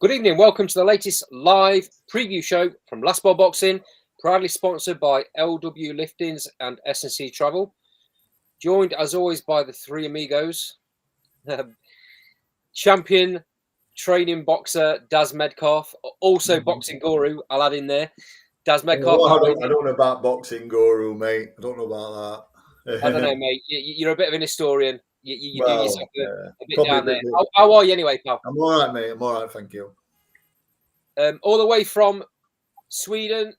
Good evening, welcome to the latest live preview show from Last Ball Boxing, proudly sponsored by LW Liftings and S&C Travel. Joined as always by the three amigos, champion training boxer Daz Medcalf, also boxing guru, I'll add in there. Daz Medcalf. I don't know about boxing guru, mate. I don't know about that. I don't know, mate. You're a bit of an historian. You do yourself a bit down there. Bit. How are you anyway, pal? I'm all right, mate. I'm all right, thank you. All the way from Sweden,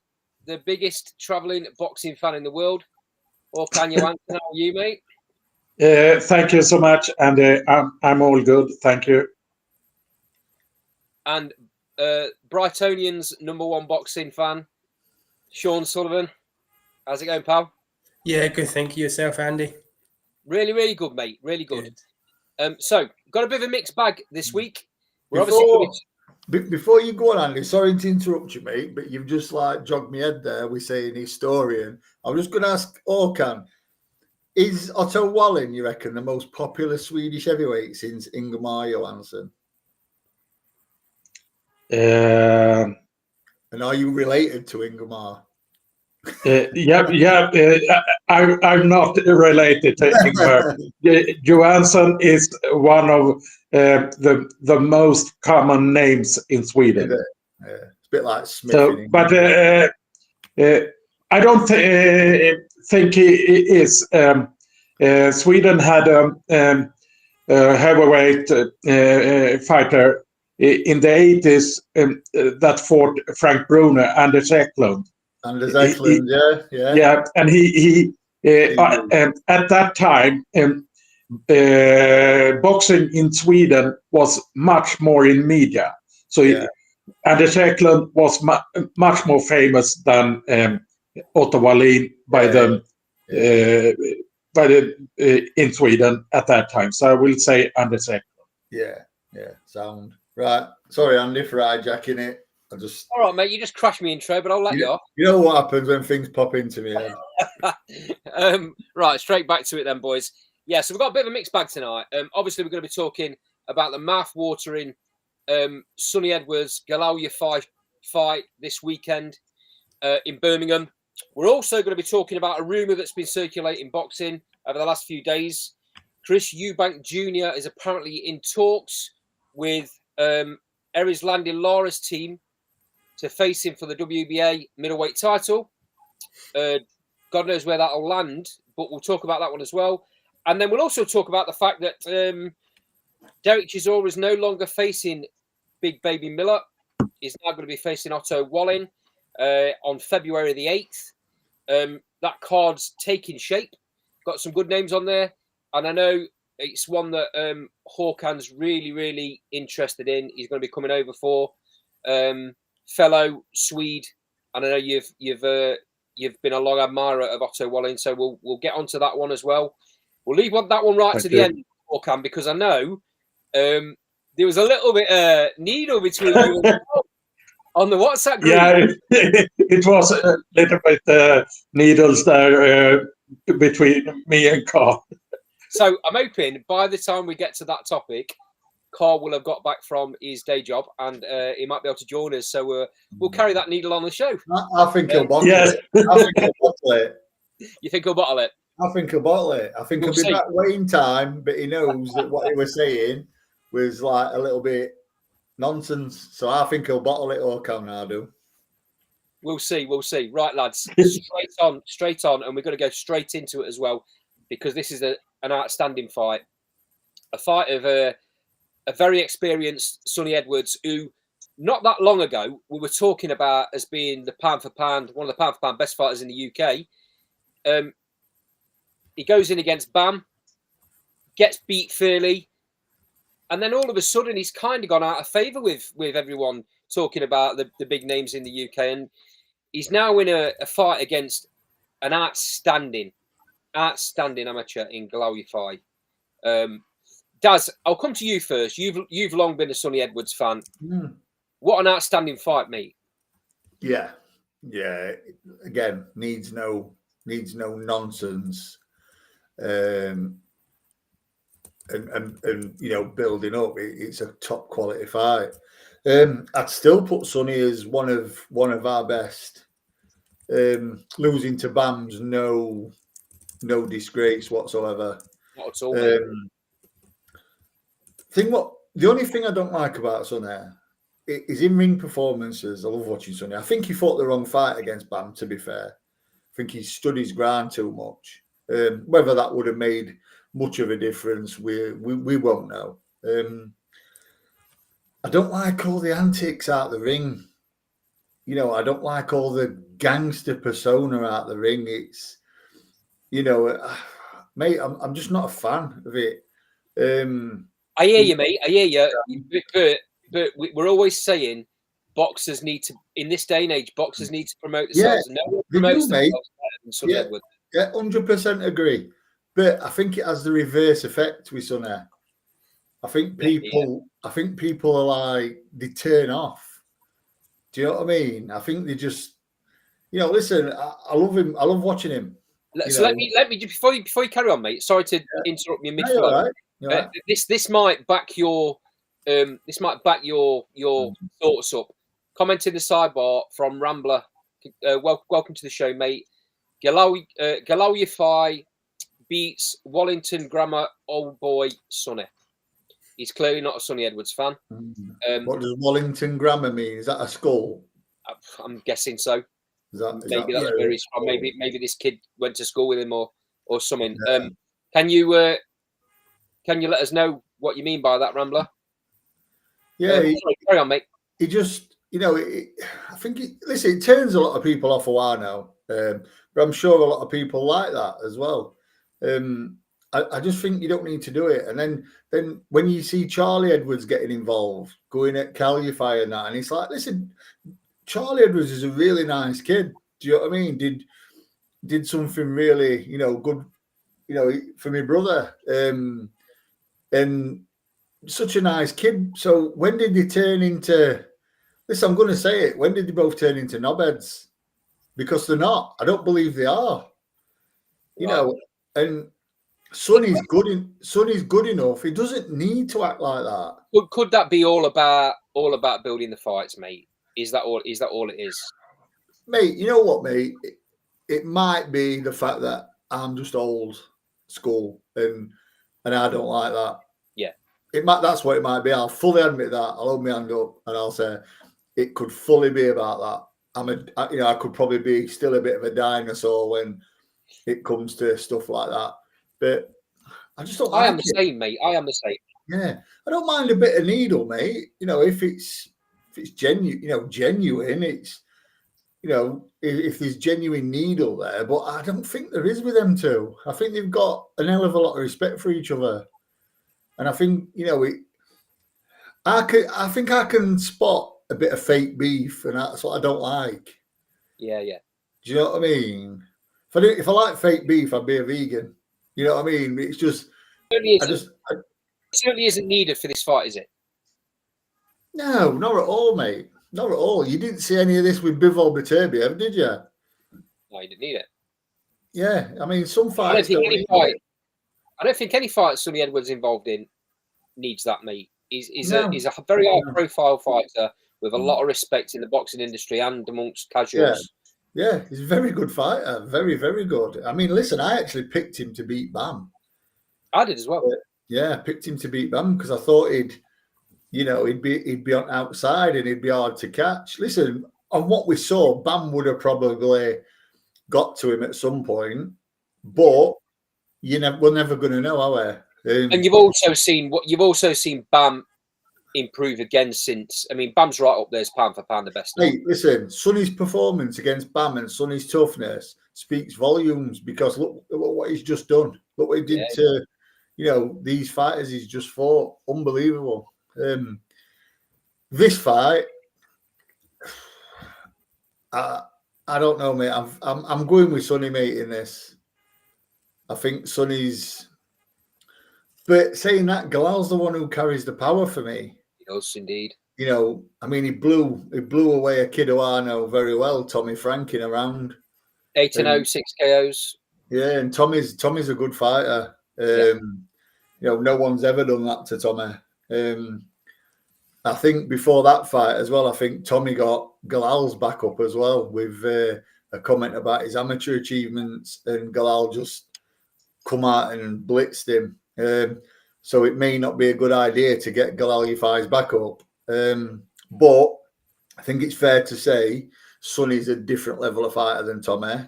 the biggest travelling boxing fan in the world. Håkan Johansson, how are you, mate? Thank you so much, and I'm all good, thank you. And Brightonian's #1 boxing fan, Sean Sullivan. How's it going, pal? Yeah, good. Thank you. Yourself, Andy? Really, really good, mate. Really good. So, got a bit of a mixed bag this week. Before you go on, Andy, sorry to interrupt you, mate, but you've just jogged me head there with saying historian. I was just going to ask Håkan, is Otto Wallin, you reckon, the most popular Swedish heavyweight since Ingemar Johansson? And are you related to Ingemar? I'm not related to Ingemar. Johansson is one of the most common names in Sweden. Yeah, it's a bit like Smith. So, but I don't think he is. Sweden had a heavyweight fighter in the 80s that fought Frank Bruner, Anders Eklund. Anders Eklund, yeah. Yeah, and he at that time, boxing in Sweden was much more in media. So Anders Eklund was much more famous than Otto Wallin in Sweden at that time. So I will say Anders Eklund. Yeah, sound. Right. Sorry, Andy, for hijacking it. All right, mate. You just crashed me intro, but I'll let you off. You know what happens when things pop into me head. Right, straight back to it then, boys. Yeah, so we've got a bit of a mixed bag tonight. Obviously, we're going to be talking about the mouth-watering Sonny Edwards Galal Yafai fight this weekend in Birmingham. We're also going to be talking about a rumour that's been circulating boxing over the last few days. Chris Eubank Jr. is apparently in talks with Eris Landin Lara's team to face him for the WBA middleweight title. God knows where that'll land, but we'll talk about that one as well. And then we'll also talk about the fact that Derek Chisora is no longer facing Big Baby Miller. He's now going to be facing Otto Wallin on February the 8th. That card's taking shape. Got some good names on there. And I know it's one that Håkan's really, really interested in. He's going to be coming over for fellow Swede. And I know you've been a long admirer of Otto Wallin, so we'll get onto that one as well. We'll leave that one right to the end, Håkan, because I know there was a little bit needle between you and on the WhatsApp group. Yeah, it was a little bit needles there between me and Carl. So I'm hoping by the time we get to that topic, Carl will have got back from his day job and he might be able to join us. So we'll carry that needle on the show. I think he'll bottle it. I think he'll bottle it. You think he'll bottle it? I think he'll bottle it. I think he'll be back waiting time, but he knows that what he was saying was like a little bit nonsense. So I think he'll bottle it or come now, do. We'll see. Right, lads. straight on. And we're going to go straight into it as well, because this is an outstanding fight. A fight of a very experienced Sonny Edwards, who not that long ago we were talking about as being the pound for pound, one of the pound for pound best fighters in the UK. He goes in against Bam, gets beat fairly, and then all of a sudden he's kind of gone out of favour with everyone talking about the big names in the UK, and he's now in a fight against an outstanding amateur in Galal Yafai. Daz, I'll come to you first. You've long been a Sonny Edwards fan. What an outstanding fight, mate. Yeah. Again, needs no nonsense. And you know, building up, it's a top quality fight. I'd still put Sonny as one of our best. Losing to Bam's no disgrace whatsoever. Not at all. The only thing I don't like about Sonny is in-ring performances. I love watching Sonny. I think he fought the wrong fight against Bam, to be fair. I think he stood his ground too much. Whether that would have made much of a difference, we won't know. I don't like all the antics out the ring. I don't like all the gangster persona out the ring. It's, mate, I'm just not a fan of it. I hear you, mate. I hear you. But we're always saying boxers need to, in this day and age, boxers need to promote themselves. Yeah, no one promotes themselves better than Sonny Edwards. Yeah, 100% agree. But I think it has the reverse effect with Sonny. I think people are like, they turn off. Do you know what I mean? I think they just, listen, I love him. I love watching him. So let me before you carry on, mate. Sorry to interrupt you mid-flow. Right. This might back your thoughts up. Comment in the sidebar from Rambler. Welcome to the show, mate. Galal Yafai beats Wallington Grammar old boy Sonny. He's clearly not a Sonny Edwards fan. What does Wallington Grammar mean? Is that a school? I'm guessing so. Maybe that's where he's from. Maybe this kid went to school with him or something. Yeah. Can you let us know what you mean by that, Rambler? Yeah, sorry, carry on, mate. He just, I think it turns a lot of people off a while now, but I'm sure a lot of people like that as well. I just think you don't need to do it. And then when you see Charlie Edwards getting involved, going at Yafai and that, and it's like, listen, Charlie Edwards is a really nice kid. Do you know what I mean? Did something really, good, for my brother. And such a nice kid. So when did they turn into, listen, I'm going to say it, when did they both turn into knobheads? Because they're not. I don't believe they are. And Sonny's good enough. He doesn't need to act like that. Could that be all about building the fights, mate? Is that all it is? Mate, you know what, mate? It might be the fact that I'm just old school and I don't like that. Yeah. That's what it might be. I'll fully admit that. I'll hold my hand up and I'll say it could fully be about that. I could probably be still a bit of a dinosaur when it comes to stuff like that. But I just don't like it. I am the same, mate. I am the same. Yeah. I don't mind a bit of needle, mate. If it's genuine, it's, if there's genuine needle there, but I don't think there is with them two. I think they've got an hell of a lot of respect for each other. And I think, I think I can spot a bit of fake beef, and that's what I don't like. Yeah. Do you know what I mean? If I like fake beef, I'd be a vegan. You know what I mean? It's just, it certainly isn't needed for this fight, is it? No, not at all, mate. Not at all. You didn't see any of this with Bivol Beterbiev, did you? No, you didn't need it. Yeah, I mean, some fights. I don't think any fight Sonny Edwards involved in needs that, mate. He's a very high-profile fighter with a lot of respect in the boxing industry and amongst casuals. Yeah, he's a very good fighter. Very, very good. I mean, listen, I actually picked him to beat Bam. I did as well. Yeah, I picked him to beat Bam because I thought he'd be on outside and he'd be hard to catch. Listen, on what we saw, Bam would have probably got to him at some point, but we're never going to know, are we? And you've also seen Bam improve again since. I mean, Bam's right up there as pound for pound the best. Hey, listen, Sonny's performance against Bam and Sonny's toughness speaks volumes because look what he's just done. Look what he did to, these fighters he's just fought. Unbelievable. This fight, I don't know, mate. I'm going with Sonny, mate, in this. I think Sonny's. But saying that, Galal's the one who carries the power for me. He does indeed. I mean, he blew away a kid who I know very well, Tommy Frank, in a round. 8-0, 6 KOs. Yeah, and Tommy's a good fighter. No one's ever done that to Tommy. I think before that fight as well, I think Tommy got Galal's back up as well with a comment about his amateur achievements, and Galal just come out and blitzed him. So it may not be a good idea to get Galal Yafai's back up. But I think it's fair to say Sonny's a different level of fighter than Tommy.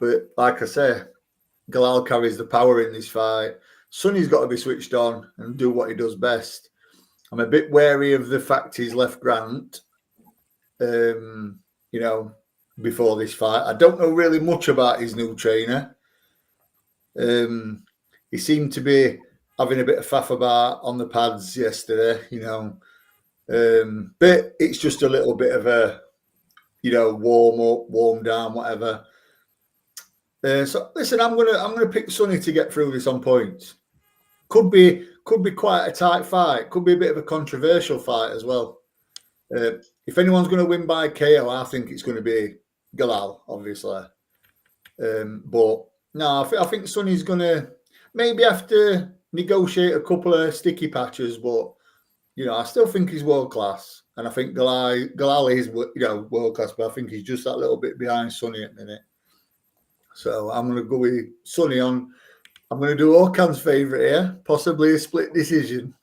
But like I say, Galal carries the power in this fight. Sonny's got to be switched on and do what he does best. I'm a bit wary of the fact he's left Grant, before this fight. I don't know really much about his new trainer. He seemed to be having a bit of faff about on the pads yesterday, but it's just a little bit of a, warm up, warm down, whatever. So listen, I'm gonna pick Sonny to get through this on points. Could be quite a tight fight. Could be a bit of a controversial fight as well. If anyone's going to win by KO, I think it's going to be Galal, obviously. But no, I think Sonny's going to maybe have to negotiate a couple of sticky patches, but I still think he's world class, and I think Galal is world class, but I think he's just that little bit behind Sonny at the minute. So I'm going to go with Sonny on. I'm going to do Orkan's favourite here, possibly a split decision.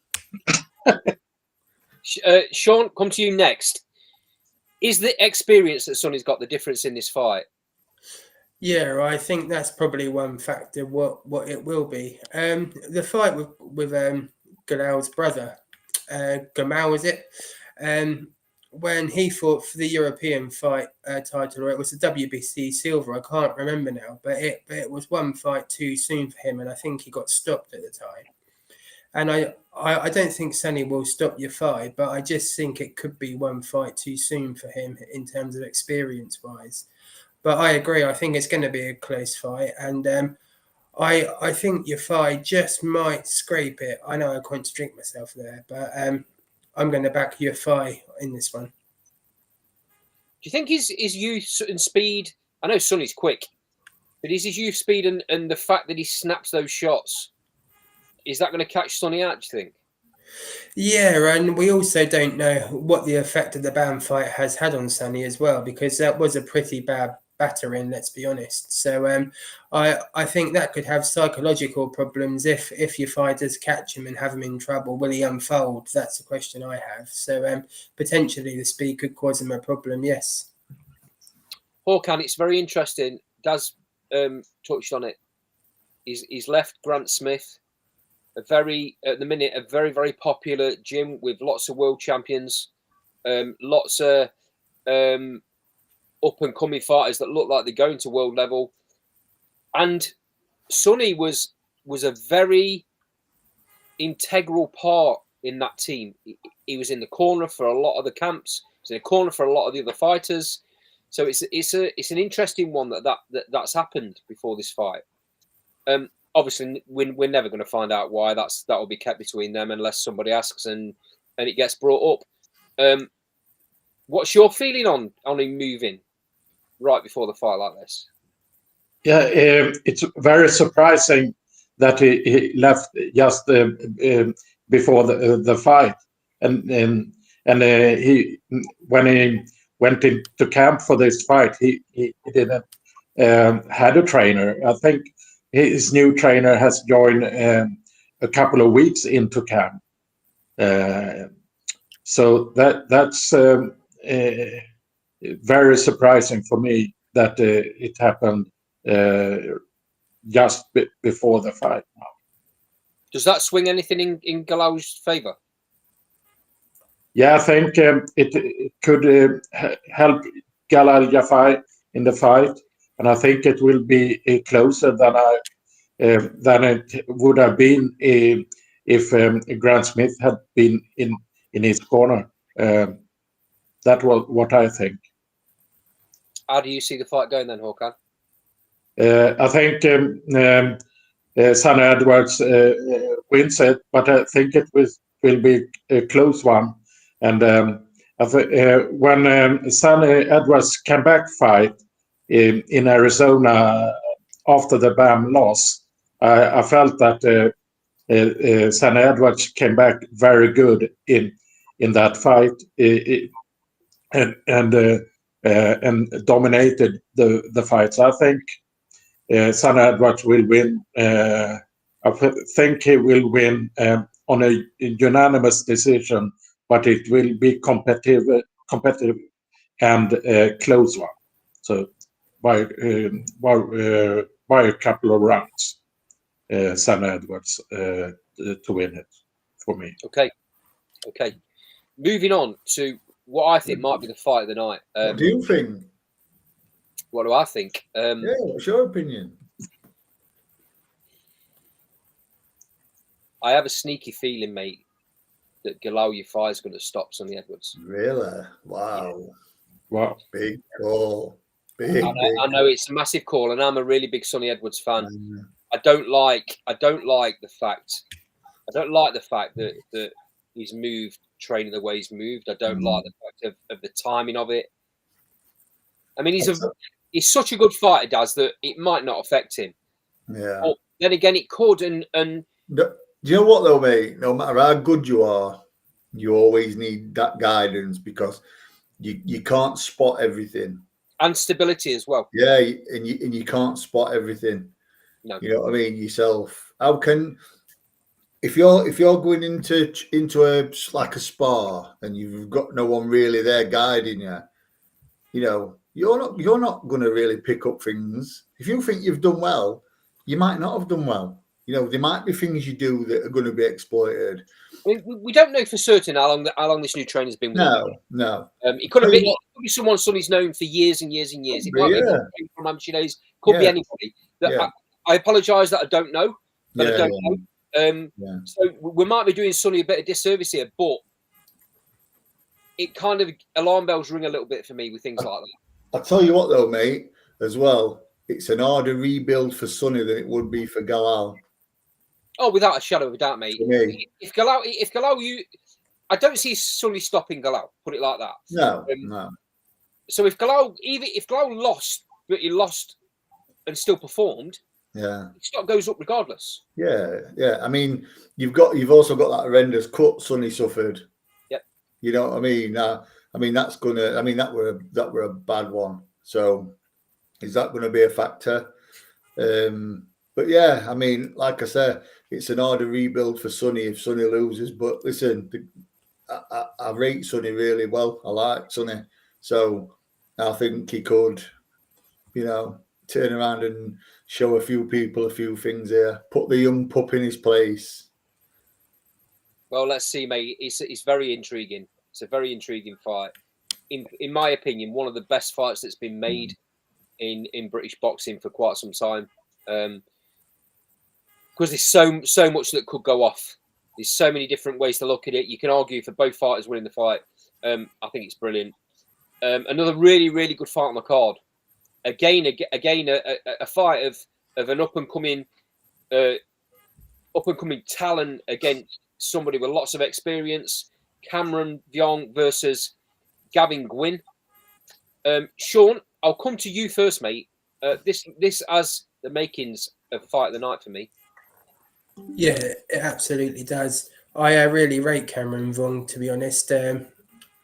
Sean, come to you next. Is the experience that Sonny's got the difference in this fight? Yeah, I think that's probably one factor. What it will be. The fight with Galal's brother, Gamal, is it? When he fought for the European fight title, or it was the WBC silver, I can't remember now, but it was one fight too soon for him, and I think he got stopped at the time. And I don't think Sonny will stop Yafai, but I just think it could be one fight too soon for him in terms of experience-wise. But I agree, I think it's going to be a close fight, and I think Yafai just might scrape it. I know I contradict myself there, but I'm going to back Yafai in this one. Do you think his youth and speed? I know Sonny's quick, but is his youth speed and the fact that he snaps those shots, is that going to catch Sonny out, do you think? Yeah, and we also don't know what the effect of the BAM fight has had on Sonny as well, because that was a pretty bad battering, let's be honest. So I think that could have psychological problems if your fighters catch him and have him in trouble. Will he unfold? That's a question I have. So potentially the speed could cause him a problem, yes. Orkan, it's very interesting. Daz touched on it. He's left Grant Smith, at the minute, a very, very popular gym with lots of world champions, lots of up-and-coming fighters that look like they're going to world level. And Sonny was a very integral part in that team. He was in the corner for a lot of the camps. He was in the corner for a lot of the other fighters. So it's an interesting one that's happened before this fight. Obviously, we're never going to find out why. That will be kept between them unless somebody asks and it gets brought up. What's your feeling on him moving right before the fight like this? Yeah, it's very surprising that he left just before the fight, and he when he went into camp for this fight, he didn't had a trainer. I think his new trainer has joined a couple of weeks into camp, so that's very surprising for me that it happened just before the fight. Now, does that swing anything in Galal's favour? Yeah, I think it could help Galal Yafai in the fight, and I think it will be closer than it would have been if Grant Smith had been in his corner. That was what I think. How do you see the fight going then, Håkan? I think Sonny Edwards wins it, but I think it will be a close one. And when Sonny Edwards came back fight in Arizona after the BAM loss, I felt that Sana Edwards came back very good in that fight, and dominated the fights. I think Sana Edwards will win. I think he will win on a unanimous decision, but it will be competitive and close one. So by a couple of rounds, Sana Edwards to win it for me. Okay. Moving on to what I think might be the fight of the night. What do you think? What do I think? Yeah, what's your opinion? I have a sneaky feeling, mate, that Galal Yafai is going to stop Sonny Edwards. Really? Wow. Yeah. Wow. Big call. Big. I know it's a massive call, and I'm a really big Sonny Edwards fan. I don't like the fact that he's moved training the way he's moved. I don't like the fact of the timing of it. I mean, he's such a good fighter, Daz, that it might not affect him. Yeah. But then again, it could. And do you know what though, mate? No matter how good you are, you always need that guidance because you can't spot everything. And stability as well. Yeah, and you can't spot everything. No. You know what I mean? Yourself. How can if you're going into a like a spar and you've got no one really there guiding you, you know, you're not going to really pick up things. If you think you've done well, you might not have done well. You know, there might be things you do that are going to be exploited. We don't know for certain how long this new trainer's been with him. No. It could have been someone Sonny's known for years and years and years. It might be from amateur days. Could be anybody. I apologise that I don't know, but I don't know. So we might be doing Sonny a bit of disservice here, but it kind of alarm bells ring a little bit for me with things like that. I'll tell you what though, mate, as well, it's an harder rebuild for Sonny than it would be for Galal. Oh, without a shadow of a doubt, mate. If Galal, I don't see Sonny stopping Galal. Put it like that. No. So if Galal lost, but he lost and still performed, his stock goes up regardless. Yeah. I mean, you've also got that horrendous cut Sonny suffered. Yep. You know what I mean? That were a bad one. So is that going to be a factor? But yeah, I mean, like I said, it's an harder rebuild for Sonny if Sonny loses. But listen, I rate Sonny really well. I like Sonny. So I think he could, you know, turn around and show a few people a few things here. Put the young pup in his place. Well, let's see, mate. It's very intriguing. It's a very intriguing fight. In my opinion, one of the best fights that's been made in British boxing for quite some time. Because there's so much that could go off. There's so many different ways to look at it. You can argue for both fighters winning the fight. I think it's brilliant. Another really, really good fight on the card. Again, a fight of an up and coming talent against somebody with lots of experience. Cameron Vyong versus Gavin Gwynn. Sean, I'll come to you first, mate. This has the makings of fight of the night for me. Yeah, it absolutely does. I really rate Cameron Vyong, to be honest.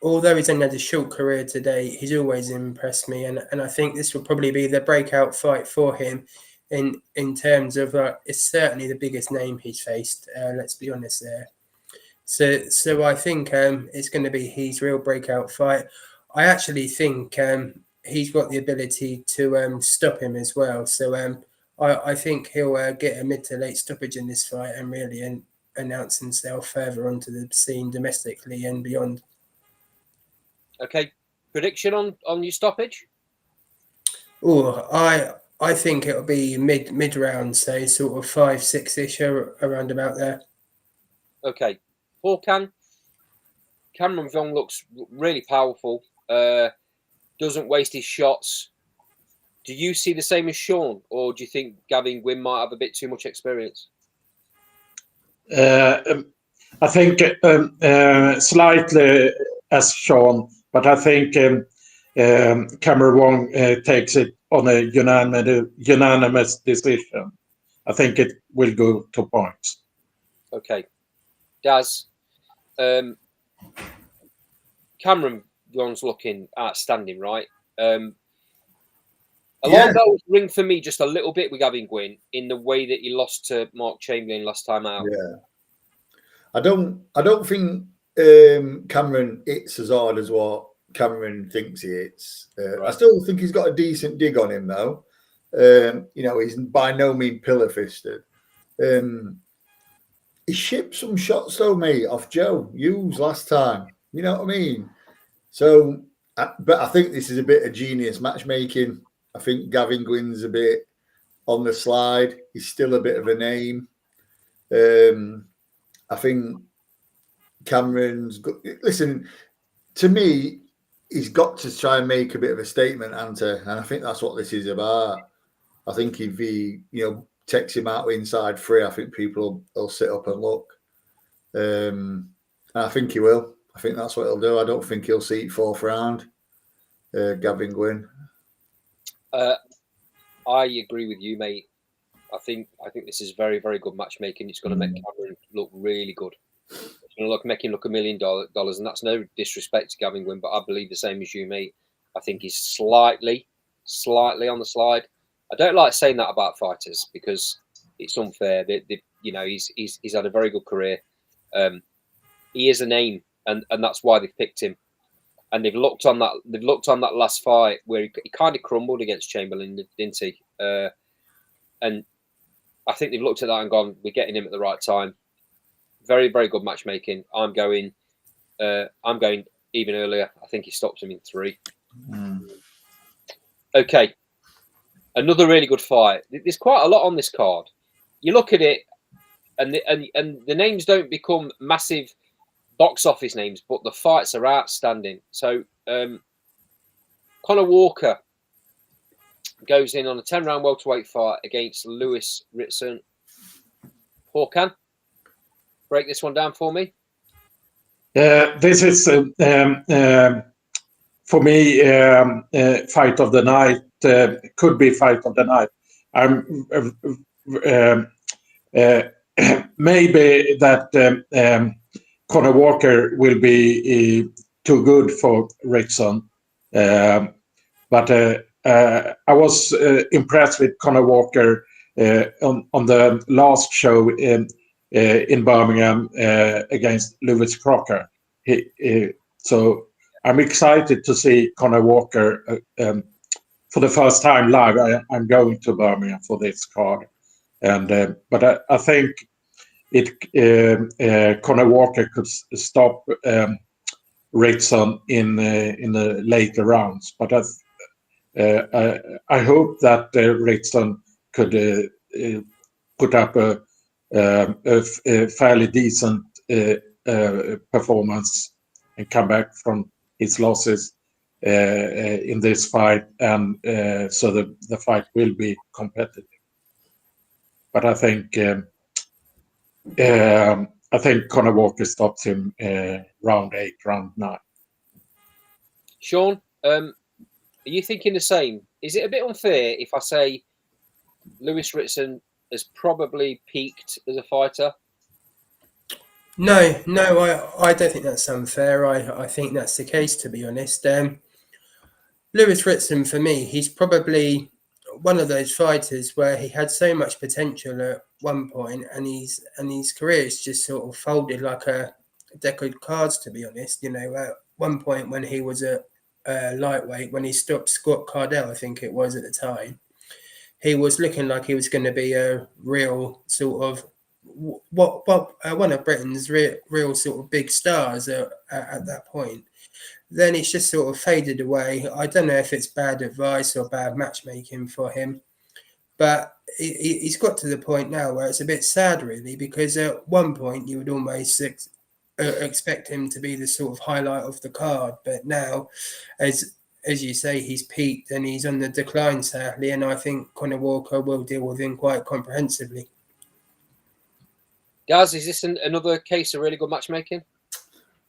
Although he's only had a short career today, he's always impressed me, and I think this will probably be the breakout fight for him in terms of it's certainly the biggest name he's faced. Let's be honest there. So I think it's going to be his real breakout fight. I actually think he's got the ability to stop him as well. So I think he'll get a mid to late stoppage in this fight and really announce himself further onto the scene domestically and beyond. Okay, prediction on your stoppage? Oh, I think it'll be mid round, say sort of 5-6-ish around about there. Okay, Cameron Vyong looks really powerful. Doesn't waste his shots. Do you see the same as Sean, or do you think Gavin Gwynn might have a bit too much experience? I think slightly as Sean, but I think Cameron Vyong takes it on a unanimous decision. I think it will go to points. Okay, Daz. Cameron one's looking outstanding, right? Alarm bells ring for me just a little bit with Gavin Gwynn in the way that he lost to Mark Chamberlain last time out. Yeah, I don't think Cameron hits as hard as what Cameron thinks he hits. Right. I still think he's got a decent dig on him though. He's by no means pillar fisted. He shipped some shots though, mate, off Joe Hughes last time. You know what I mean? So, but I think this is a bit of genius matchmaking. I think Gavin Gwynn's a bit on the slide. He's still a bit of a name. I think Cameron's good. Listen, to me, he's got to try and make a bit of a statement, Ante, and I think that's what this is about. I think if he, takes him out inside free, I think people will sit up and look. And I think he will. I think that's what he'll do. I don't think he'll see it fourth round, Gavin Gwynn. I agree with you, mate. I think this is very, very good matchmaking. It's going to make Cameron look really good. It's going to make him look $1 million, and that's no disrespect to Gavin Gwynn, but I believe the same as you, mate. I think he's slightly on the slide. I don't like saying that about fighters because it's unfair. He's had a very good career. He is a name, and that's why they've picked him. And they've looked on that last fight where he kind of crumbled against Chamberlain, didn't he? And I think they've looked at that and gone, we're getting him at the right time. Very, very good matchmaking. I'm going even earlier. I think he stops him in 3. Okay. Another really good fight. There's quite a lot on this card. You look at it, and the names don't become massive box office names, but the fights are outstanding. So Conor Walker goes in on a 10-round welterweight fight against Lewis Ritson. Håkan, break this one down for me. This is for me fight of the night. Could be fight of the night. Maybe that Conor Walker will be too good for Ritson, but I was impressed with Conor Walker on the last show in Birmingham against Lewis Crocker. So I'm excited to see Conor Walker for the first time live. I'm going to Birmingham for this card, but I think Conor Walker could stop Ritson in the later rounds. But I hope that Ritson could put up a fairly decent performance and come back from his losses in this fight, and so the fight will be competitive. But I think Conor Walker stops him round 8, round 9. Sean, are you thinking the same? Is it a bit unfair if I say Lewis Ritson has probably peaked as a fighter? No, I don't think that's unfair. I think that's the case, to be honest. Lewis Ritson, for me, he's probably one of those fighters where he had so much potential at one point, and his career is just sort of folded like a deck of cards, to be honest. At one point when he was a lightweight, when he stopped Scott Cardell, I think it was at the time, he was looking like he was going to be a real sort of one of Britain's real sort of big stars at that point. Then it's just sort of faded away. I don't know if it's bad advice or bad matchmaking for him, but he's got to the point now where it's a bit sad, really, because at one point you would almost expect him to be the sort of highlight of the card, but now, as you say, he's peaked and he's on the decline, sadly, and I think Conor Walker will deal with him quite comprehensively. Guys, is this another case of really good matchmaking?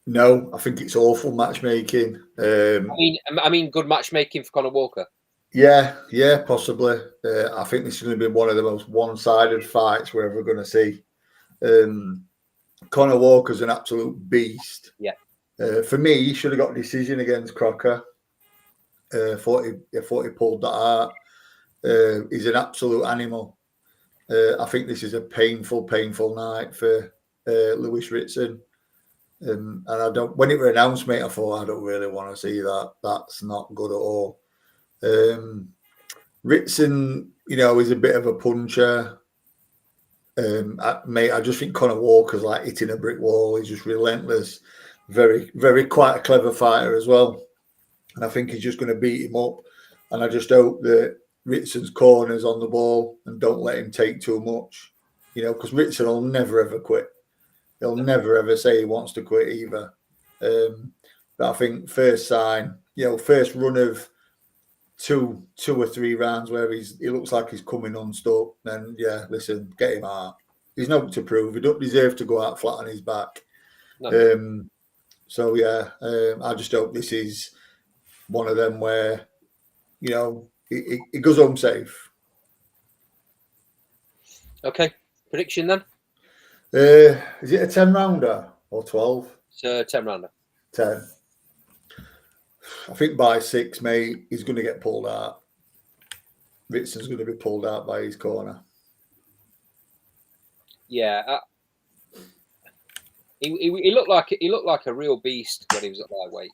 No, I think it's awful matchmaking. I mean, good matchmaking for Conor Walker. Yeah, possibly. I think this is going to be one of the most one-sided fights we're ever going to see. Conor Walker's an absolute beast. Yeah. For me, he should have got a decision against Crocker. Thought he pulled that out. He's an absolute animal. I think this is a painful night for Lewis Ritson. And I don't. When it was announced, mate, I thought I don't really want to see that. That's not good at all. Ritson, is a bit of a puncher. I just think Conor Walker's like hitting a brick wall. He's just relentless. Very, very quite a clever fighter as well. And I think he's just going to beat him up. And I just hope that Ritson's corner's on the ball and don't let him take too much. Because Ritson will never ever quit. He'll never ever say he wants to quit either. But I think first sign, first run of two or three rounds where he looks like he's coming unstuck, then listen, get him out. He's nothing to prove. He don't deserve to go out flat on his back. No. I just hope this is one of them where, it goes home safe. Okay. Prediction then? Is it a 10-rounder or 12? It's a 10-rounder. 10. I think by 6, mate, he's going to get pulled out. Ritson's going to be pulled out by his corner. Yeah. He looked like a real beast when he was at lightweight.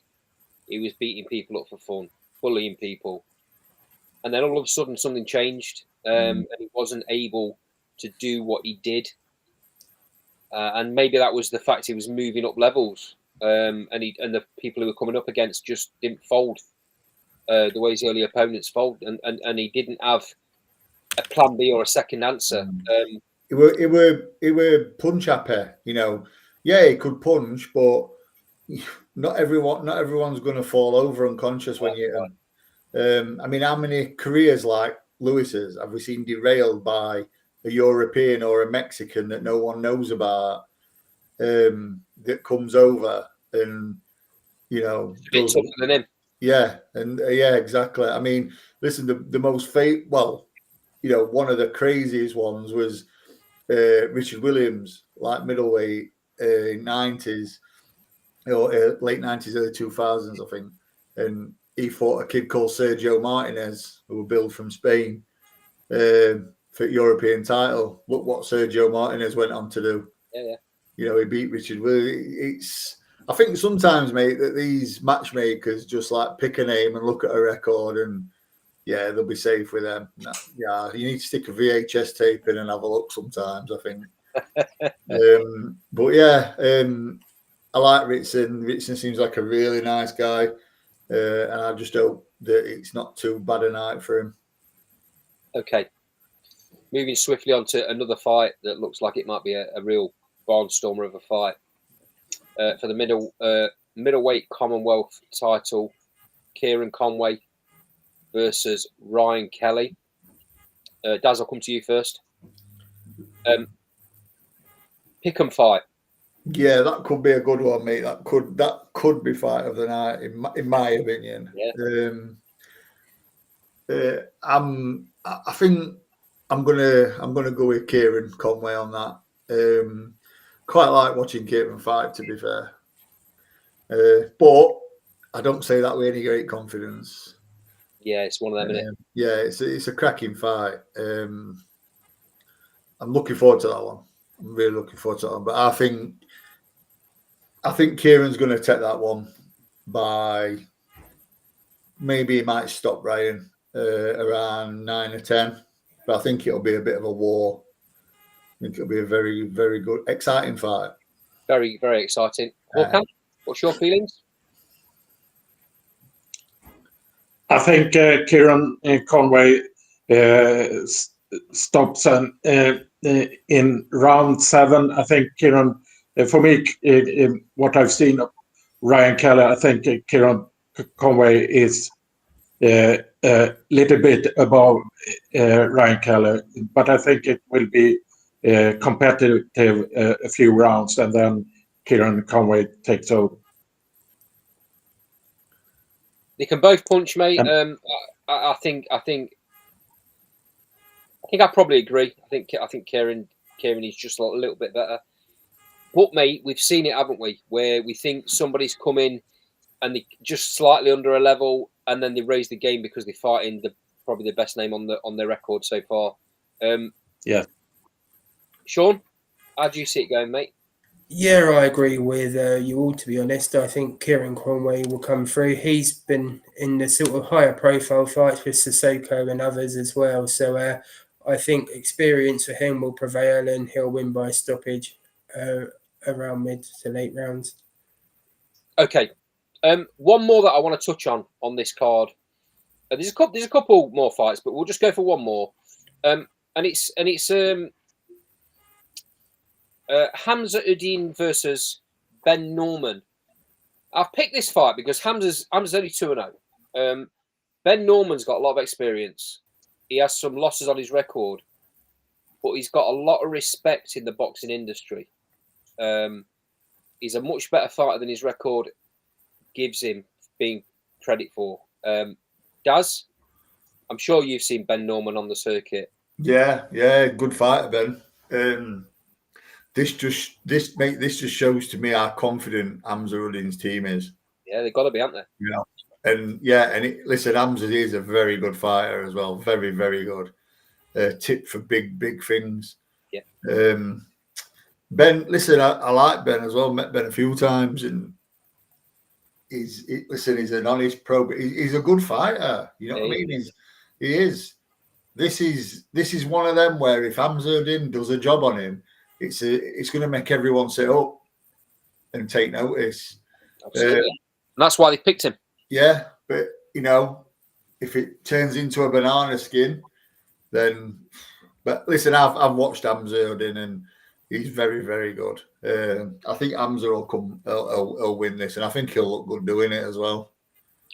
He was beating people up for fun, bullying people. And then all of a sudden something changed and he wasn't able to do what he did. And maybe that was the fact he was moving up levels. And the people who were coming up against just didn't fold the way his early opponents fold, and he didn't have a plan B or a second answer. It were punch happy, Yeah, he could punch, but not everyone's going to fall over unconscious when you hit him. How many careers like Lewis's have we seen derailed by a European or a Mexican that no one knows about? That comes over and a bit tougher than him. Yeah, and exactly. Listen, the most one of the craziest ones was Richard Williams, like middleweight, 90s or late 90s, early 2000s, I think, and he fought a kid called Sergio Martinez, who was billed from Spain for European title. Look what Sergio Martinez went on to do. Yeah. He beat Richard Williams. I think sometimes, mate, that these matchmakers just like pick a name and look at a record and they'll be safe with them. Yeah, you need to stick a VHS tape in and have a look sometimes, I think. I like Ritson. Ritson seems like a really nice guy. And I just hope that it's not too bad a night for him. Okay. Moving swiftly on to another fight that looks like it might be a real barnstormer of a fight for the middleweight Commonwealth title. Kieran Conway versus Ryan Kelly. Daz, I'll come to you first. Pick 'em fight. Yeah, that could be a good one, mate. That could be fight of the night, in my opinion. Yeah. I think I'm gonna go with Kieran Conway on that. Quite like watching Kieran fight, to be fair. But I don't say that with any great confidence. Yeah, it's one of them, isn't it? Yeah, it's a cracking fight. I'm looking forward to that one. I'm really looking forward to that one. But I think Kieran's going to take that one by, maybe he might stop Ryan around 9 or 10. But I think it'll be a bit of a war. I think it'll be a very, very good, exciting fight. Very, very exciting. Håkan, what's your feelings? I think Kieran Conway stops in round 7. I think Kieran, for me, what I've seen of Ryan Kelly, I think Kieran Conway is a little bit above Ryan Kelly, but I think it will be competitive a few rounds, and then Kieran Conway takes over. They can both punch, mate. I think I probably agree. I think Kieran is just a little bit better. But mate, we've seen it, haven't we? Where we think somebody's come in and they just slightly under a level, and then they raise the game because they're fighting probably the best name on their record so far. Yeah. Sean, how do you see it going, mate? Yeah, I agree with you all, to be honest. I think Kieran Conway will come through. He's been in the sort of higher profile fights with Sissoko and others as well. So I think experience for him will prevail and he'll win by stoppage around mid to late rounds. Okay. One more that I want to touch on this card. There's a couple more fights, but we'll just go for one more. And it's Hamza Udin versus Ben Norman. I've picked this fight because Hamza's only 2-0. Ben Norman's got a lot of experience. He has some losses on his record, but he's got a lot of respect in the boxing industry. He's a much better fighter than his record gives him being credit for. Daz, I'm sure you've seen Ben Norman on the circuit. Yeah, good fighter, Ben. This just shows to me how confident Hamza Udin's team is. Yeah, they've got to be, haven't they? Listen, Hamza is a very good fighter as well. Very, very good. Tip for big things. Yeah. Ben, listen, I like Ben as well. Met Ben a few times, and he's an honest pro, but he's a good fighter. You know what I mean? He is. This is one of them where if Hamza Udin does a job on him, it's going to make everyone sit up and take notice. Absolutely. And that's why they picked him. Yeah, but if it turns into a banana skin, then. But listen, I've watched Hamza Udin and he's very, very good. I think Hamza will win this, and I think he'll look good doing it as well.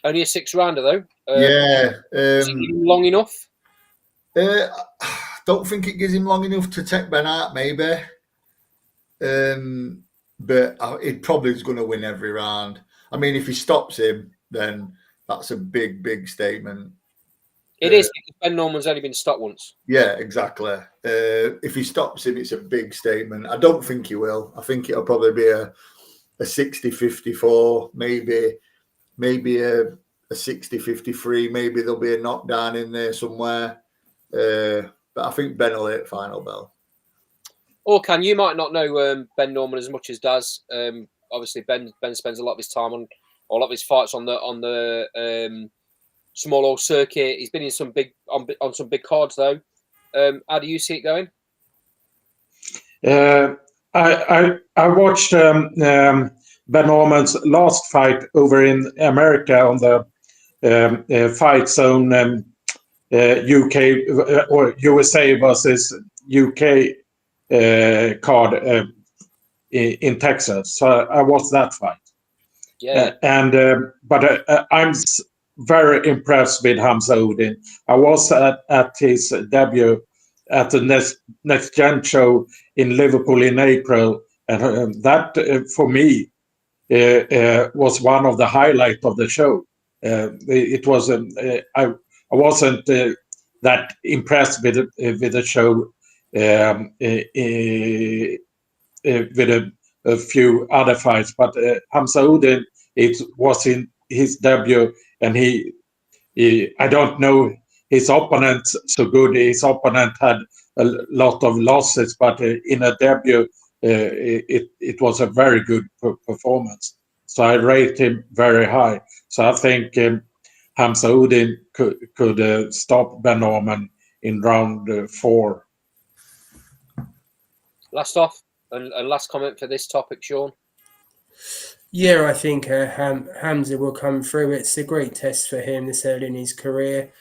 Only a 6-rounder though. Yeah. Is it long enough? Don't think it gives him long enough to take Ben out, maybe. But it probably is going to win every round. I mean, if he stops him, then that's a big statement. It is, because Ben Norman's only been stopped once. Yeah, exactly. If he stops him, it's a big statement. I don't think he will. I think it'll probably be a 60-54, maybe a 60-53. Maybe there'll be a knockdown in there somewhere. But I think Ben will hit final bell. Orkan, you might not know Ben Norman as much as Daz. Obviously, Ben spends a lot of his time on a lot of his fights on the small old circuit. He's been in some on some big cards though. How do you see it going? I watched Ben Norman's last fight over in America on the Fight Zone UK or USA versus UK card in Texas. So I watched that fight. Yeah. But I'm very impressed with Hamza Udin. I was at his debut at the Next Gen show in Liverpool in April, and that for me was one of the highlights of the show. It was I wasn't that impressed with the show with a few other fights, but Hamza Udin, it was in his debut, and he I don't know his opponent so good. His opponent had a lot of losses, but in a debut, it was a very good performance. So I rate him very high. So I think Hamza Udin could stop Ben Norman in round 4. Last off, and last comment for this topic, Sean. Yeah, I think Hamza will come through. It's a great test for him this early in his career.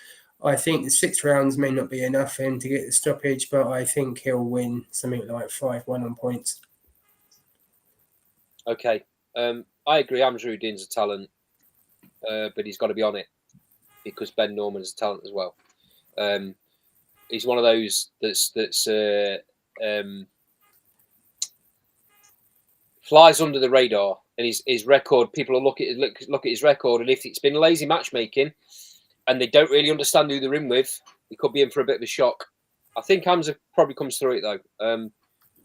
I think the 6 rounds may not be enough for him to get the stoppage, but I think he'll win something like 5-1 on points. Okay. I agree. Hamza Udin's a talent, but he's got to be on it because Ben Norman's a talent as well. He's one of those that's flies under the radar, and his record. People will look at his record, and if it's been lazy matchmaking, and they don't really understand who they're in with, he could be in for a bit of a shock. I think Hamza probably comes through it though,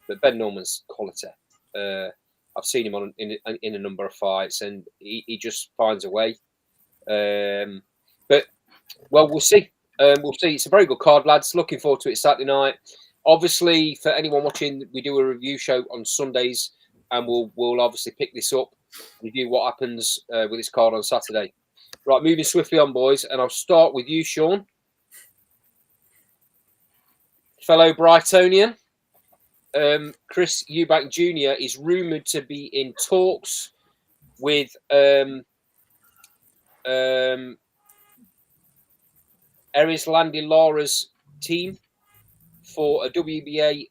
but Ben Norman's quality. I've seen him in a number of fights, and he just finds a way. But we'll see. We'll see. It's a very good card, lads. Looking forward to it Saturday night. Obviously, for anyone watching, we do a review show on Sundays, and we'll obviously pick this up, review what happens with this card on Saturday. Right, moving swiftly on, boys, and I'll start with you, Sean. Fellow Brightonian, Chris Eubank Jr. is rumoured to be in talks with Erislandy Lara's team for a WBA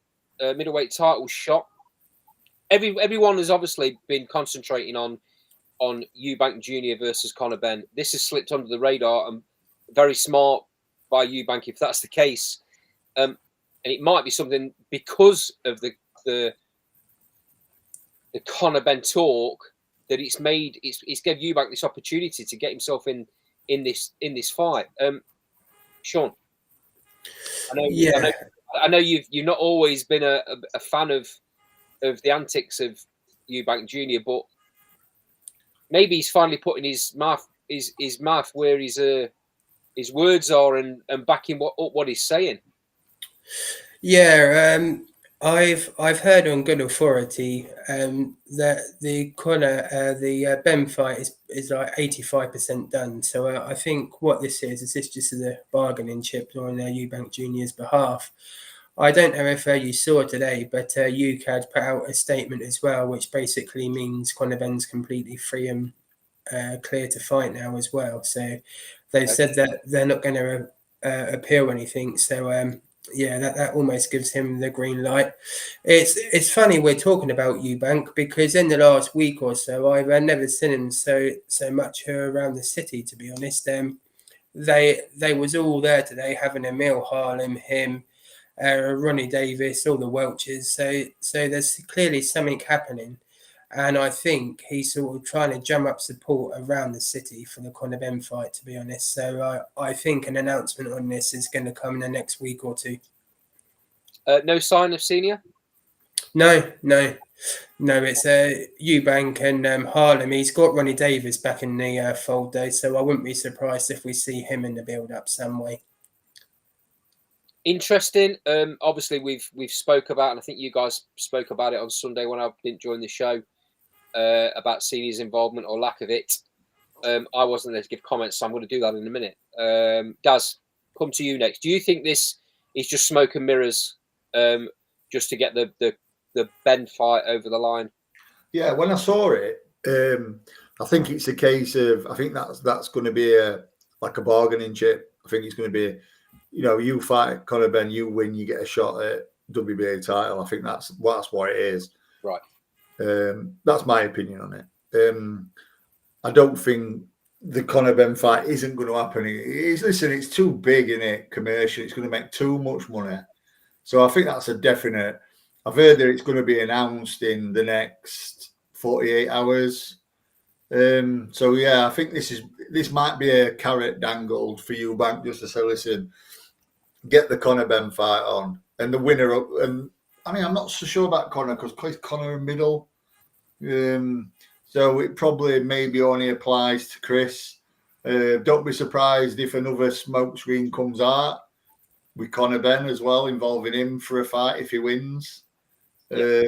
middleweight title shot. Everyone has obviously been concentrating on Eubank Jr. versus Conor Benn. This has slipped under the radar, and very smart by Eubank if that's the case. And it might be something because of the Conor Benn talk that it's gave Eubank this opportunity to get himself in this fight. Sean, I know you've not always been a fan of the antics of Eubank Jr., but maybe he's finally putting his mouth where his words are and backing up what he's saying. Yeah, I've heard on good authority that the Benn fight is like 85% done. So I think what this is this just a bargaining chip on Eubank Jr.'s behalf. I don't know if you saw today, but UCAD put out a statement as well, which basically means Conor Benn's completely free and clear to fight now as well. So they've said that they're not going to appeal anything. So yeah, that almost gives him the green light. It's funny we're talking about Eubank because in the last week or so, I've never seen him so much around the city. To be honest, they was all there today having a meal. Harlem, him, Ronnie Davis, all the Welches. So there's clearly something happening, and I think he's sort of trying to drum up support around the city for the Conor Benn fight, to be honest. So I think an announcement on this is going to come in the next week or two. No sign of senior? No. It's Eubank and Harlem. He's got Ronnie Davis back in the fold though, so I wouldn't be surprised if we see him in the build-up some way. Interesting. Obviously, we've spoke about, and I think you guys spoke about it on Sunday when I didn't join the show, about seniors' involvement or lack of it. I wasn't there to give comments, so I'm going to do that in a minute. Daz, come to you next. Do you think this is just smoke and mirrors, just to get the Benn fight over the line? Yeah, when I saw it, I think it's a case of, I think that's going to be like a bargaining chip. I think it's going to be, you fight Conor Benn, you win, you get a shot at WBA title. I think that's what it is. Right. That's my opinion on it. I don't think the Conor Benn fight isn't going to happen. It's too big, isn't it? Commercial. It's going to make too much money. So I think that's a definite. I've heard that it's going to be announced in the next 48 hours. So yeah, I think this might be a carrot dangled for Eubank just to say, listen, get the Conor Benn fight on, and the winner up. And I mean, I'm not so sure about Conor because Conor in middle. So it probably maybe only applies to Chris. Don't be surprised if another smoke screen comes out with Conor Benn as well, involving him for a fight if he wins. Yeah.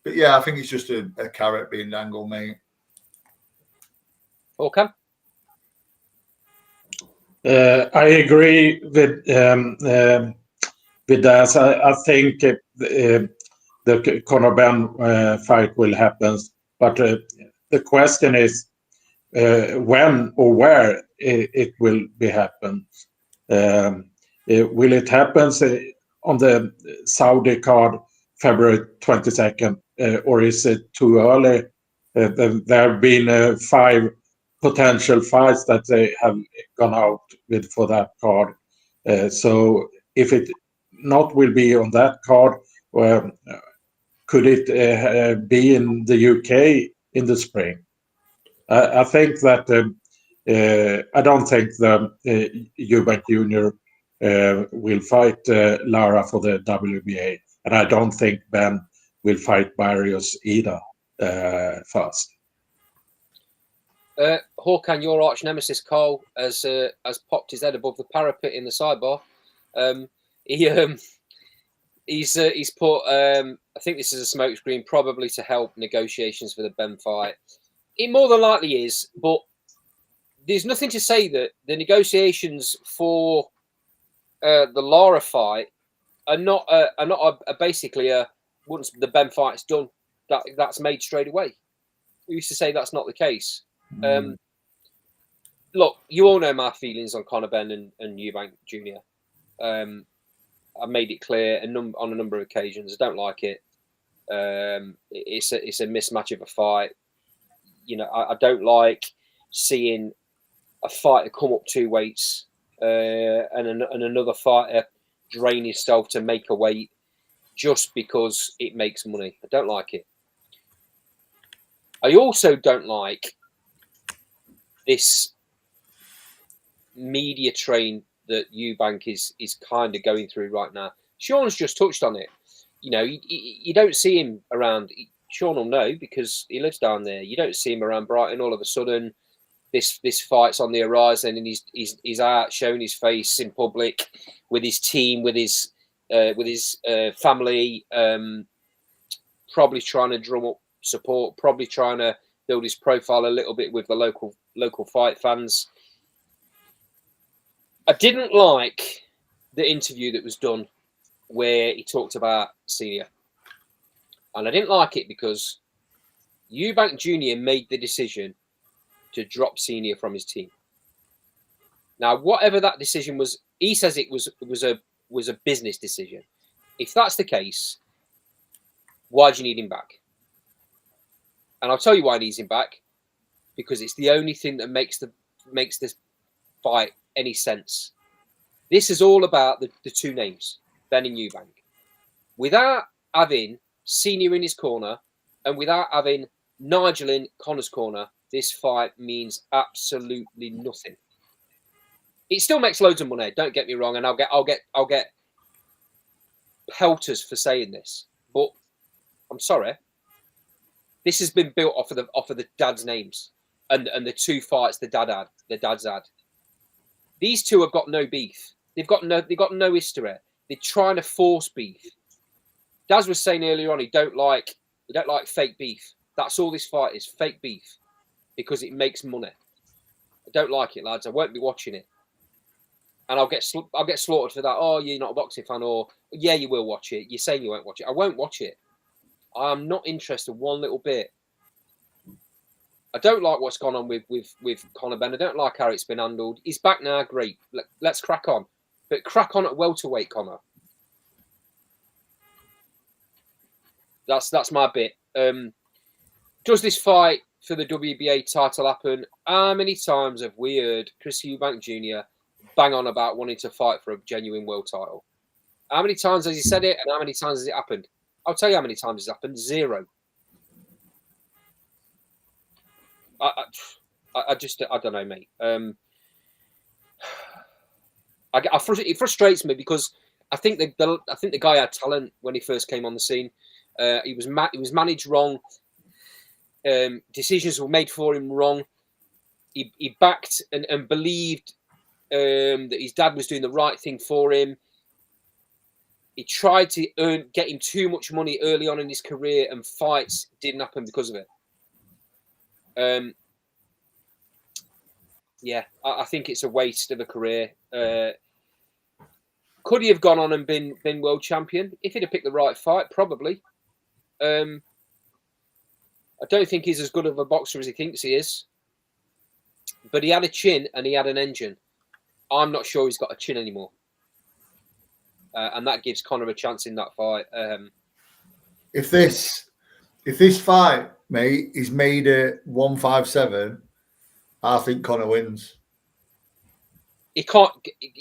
But yeah, I think it's just a carrot being dangled, mate. Okay. I agree with that. I think the Conor Benn fight will happen, but the question is when or where it will be happen. Will it happen on the Saudi card February 22nd, or is it too early? There have been 5 potential fights that they have gone out with for that card. So if it not will be on that card, could it be in the UK in the spring? I think that I don't think the Eubank Jr. Will fight Lara for the WBA, and I don't think Ben will fight Barrios either first. Håkan, your arch nemesis Cole has popped his head above the parapet in the sidebar. He's put. I think this is a smokescreen, probably to help negotiations for the Ben fight. It more than likely is, but there's nothing to say that the negotiations for the Lara fight are not basically once the Ben fight's done, that's made straight away. We used to say that's not the case. Look, you all know my feelings on Conor Benn and Eubank Jr. I've made it clear on a number of occasions. I don't like it. It's a mismatch of a fight. You know, I don't like seeing a fighter come up 2 weights and another fighter drain himself to make a weight just because it makes money. I don't like it. I also don't like this media train that Eubank is kind of going through right now. Sean's just touched on it. You know, you don't see him around. Sean will know because he lives down there. You don't see him around Brighton. All of a sudden, this fight's on the horizon, and he's out showing his face in public with his team, with his family, probably trying to drum up support, probably trying to build his profile a little bit with the local fight fans. I didn't like the interview that was done where he talked about Senior. And I didn't like it because Eubank Jr. made the decision to drop Senior from his team. Now, whatever that decision was, he says it was a business decision. If that's the case, why do you need him back? And I'll tell you why he needs him back. Because it's the only thing that makes this fight any sense. This is all about the 2 names, Ben and Eubank. Without having Senior in his corner and without having Nigel in Conor's corner, this fight means absolutely nothing. It still makes loads of money, don't get me wrong, and I'll get pelters for saying this, but I'm sorry. This has been built off of the dad's names and the 2 fights the dad's had. These 2 have got no beef. They've got no history. They're trying to force beef. Daz was saying earlier on he don't like fake beef. That's all this fight is, fake beef, because it makes money. I don't like it, lads. I won't be watching it, and I'll get slaughtered for that. Oh, you're not a boxing fan, or yeah, you will watch it. You're saying you won't watch it. I won't watch it. I'm not interested one little bit. I don't like what's gone on with Conor Benn. I don't like how it's been handled. He's back now, great. Let's crack on. But crack on at welterweight, Conor. That's my bit. Does this fight for the WBA title happen? How many times have we heard Chris Eubank Jr. bang on about wanting to fight for a genuine world title? How many times has he said it, and how many times has it happened? I'll tell you how many times it's happened. 0. I don't know, mate. It frustrates me because I think the guy had talent when he first came on the scene. He was managed wrong. Decisions were made for him wrong. He backed and believed that his dad was doing the right thing for him. He tried to get him too much money early on in his career, and fights didn't happen because of it. Yeah, I think it's a waste of a career. Could he have gone on and been world champion if he'd have picked the right fight? Probably. I don't think he's as good of a boxer as he thinks he is. But he had a chin and he had an engine. I'm not sure he's got a chin anymore. And that gives Conor a chance in that fight. If this fight, mate, is made at 157, I think Conor wins. He can't.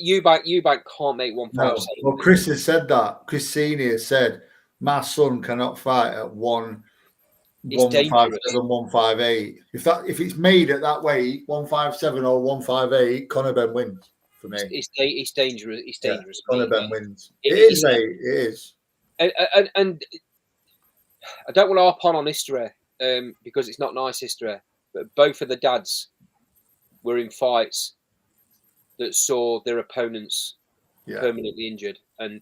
Eubank can't make 157. No. Well, Chris has said that. Chris Senior said, "My son cannot fight at 157, 158. If it's made at that weight, 157 or 158, Conor Benn wins for me. It's dangerous. It's dangerous. Conor Benn wins. It is, mate. It is. And I don't want to hop on history because it's not nice history, but both of the dads were in fights that saw their opponents permanently injured, and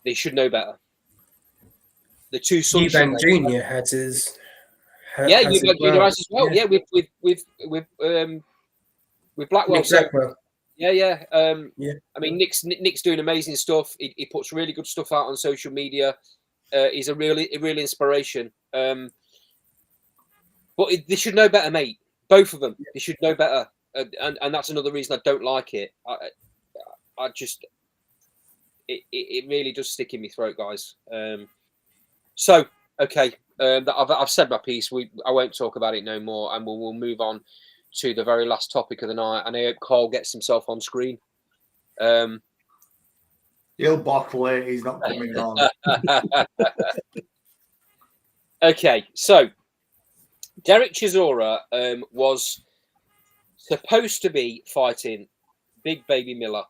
they should know better. The two sons. Eubank Jr. had his. Eubank Jr. has as well. Yeah, with Blackwell. Nick Blackwell. Yeah. I mean, Nick's doing amazing stuff. He puts really good stuff out on social media. He's a real inspiration. But they should know better, mate. Both of them. They should know better, and that's another reason I don't like it. I just it really does stick in my throat, guys. So okay, I've said my piece. I won't talk about it no more, and we'll move on to the very last topic of the night. And I hope Carl gets himself on screen. He'll bottle it. He's not coming on. Okay, so Derek Chisora was supposed to be fighting Big Baby Miller.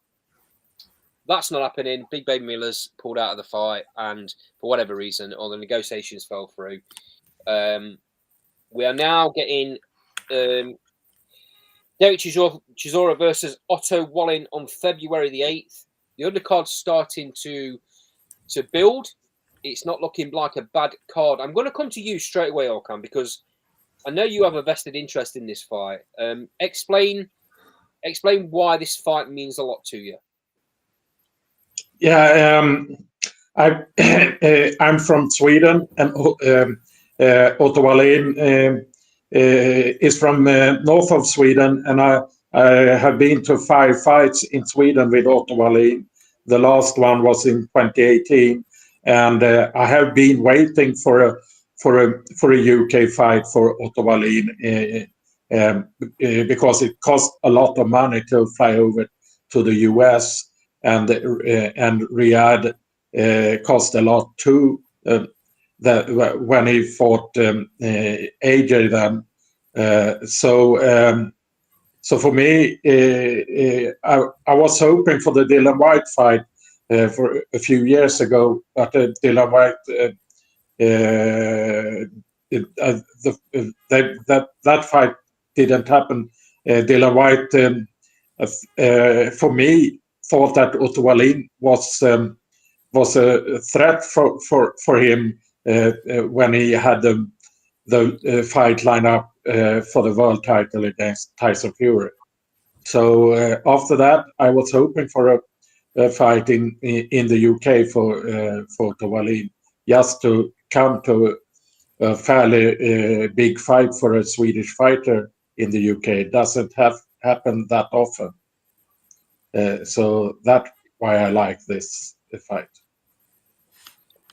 That's not happening. Big Baby Miller's pulled out of the fight, and for whatever reason, all the negotiations fell through. We are now getting Derek Chisora versus Otto Wallin on February the 8th. The undercard's starting to build. It's not looking like a bad card. I'm going to come to you straight away, Orkan, because I know you have a vested interest in this fight. Explain why this fight means a lot to you. Yeah, I'm from Sweden, and Otto Wallin is from north of Sweden, and I have been to 5 fights in Sweden with Otto Wallin. The last one was in 2018, and I have been waiting for a UK fight for Otto Wallin because it costs a lot of money to fly over to the US. And Riyadh cost a lot too. When he fought AJ then, so for me, I was hoping for the Dillian Whyte fight for a few years ago, but Dillian Whyte that fight didn't happen. Dillian Whyte, for me, thought that Otto Wallin was a threat for him when he had the fight line up for the world title against Tyson Fury. So after that, I was hoping for a fight in the UK for Otto Wallin, just to come to a fairly big fight for a Swedish fighter in the UK. It doesn't happen that often. So that's why I like this fight.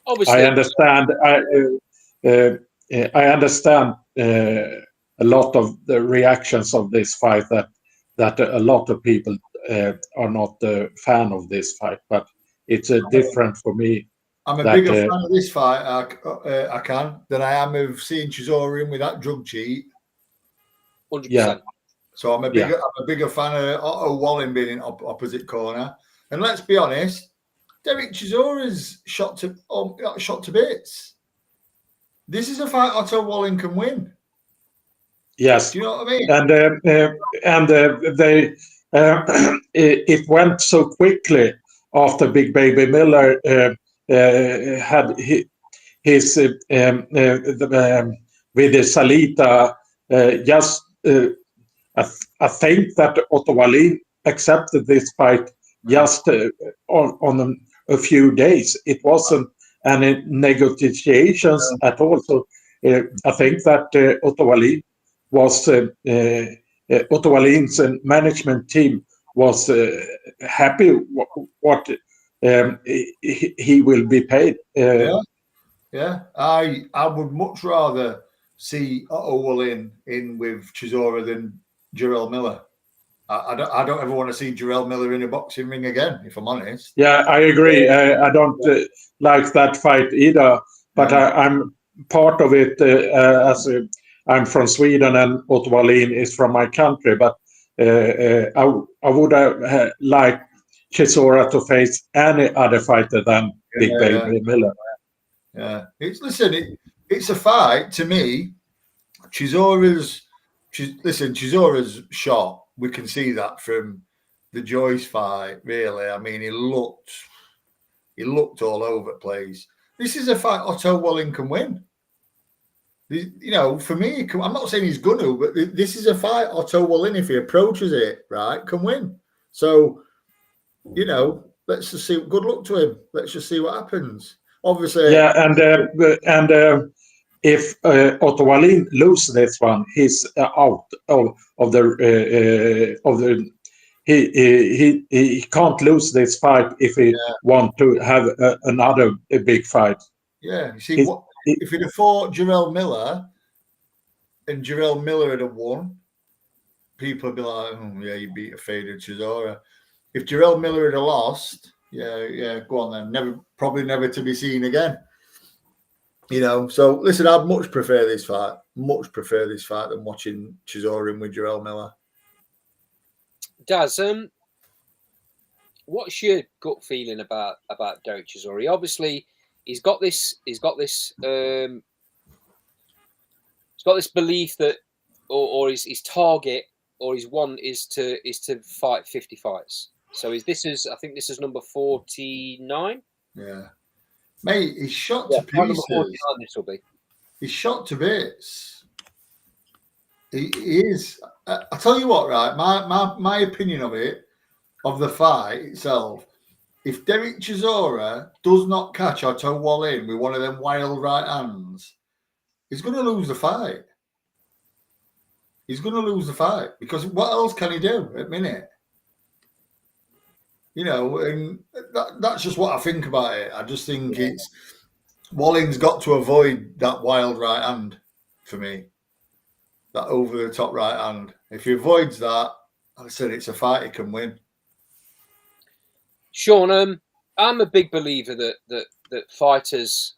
Obviously, I understand. I understand a lot of the reactions of this fight. That a lot of people are not a fan of this fight, but it's different for me. I'm a bigger fan of this fight, than I am of seeing Chisora in with that drug cheat. 100%. Yeah. So I'm a bigger fan of Otto Wallin being in opposite corner. And let's be honest, Derek Chisora's shot to bits. This is a fight Otto Wallin can win. Yes. Do you know what I mean? And it went so quickly after Big Baby Miller had his with the Salita just. I think that Otto Wallin accepted this fight just on a few days. It wasn't any negotiations at all. So I think that Otto Wallin was Otto Wallin's management team was happy what he will be paid. Yeah. I would much rather see Otto Wallin in with Chisora than Jarrell Miller. I don't ever want to see Jarrell Miller in a boxing ring again, if I'm honest. Yeah, I agree. I don't like that fight either, but I'm part of it as I'm from Sweden and Otto Wallin is from my country. But I would have liked Chisora to face any other fighter than Big Baby Miller. Yeah. It's a fight to me. Chisora's shot. We can see that from the Joyce fight. Really, I mean, he looked all over the place. This is a fight Otto Walling can win. For me, I'm not saying he's gonna, but this is a fight Otto Walling, if he approaches it right, can win. So, let's just see. Good luck to him. Let's just see what happens. Obviously, yeah, and if Otto Wallin loses this one, he's out of the. He can't lose this fight if he want to have another big fight. Yeah, you see, if he'd have fought Jarrell Miller and Jarrell Miller had won, people would be like, "Oh yeah, you beat a faded Chisora." If Jarrell Miller had lost, go on then. Probably never to be seen again. So listen, I'd much prefer this fight than watching Chisora with Jarrell Miller. Daz, what's your gut feeling about Derek Chisora? Obviously, he's got this belief that, or his target, or his one is to fight 50 fights. So I think this is number 49. Yeah, mate, he's shot to pieces. Number 49, this will be. He's shot to bits. He is. I tell you what, right? My opinion of the fight itself. If Derek Chisora does not catch Otto Wallin with one of them wild right hands, he's going to lose the fight. He's going to lose the fight because what else can he do at minute? And that's just what I think about it. I just think it's Wallin's got to avoid that wild right hand for me. That over the top right hand. If he avoids that, like I said, it's a fight he can win. Sean, I'm a big believer that fighters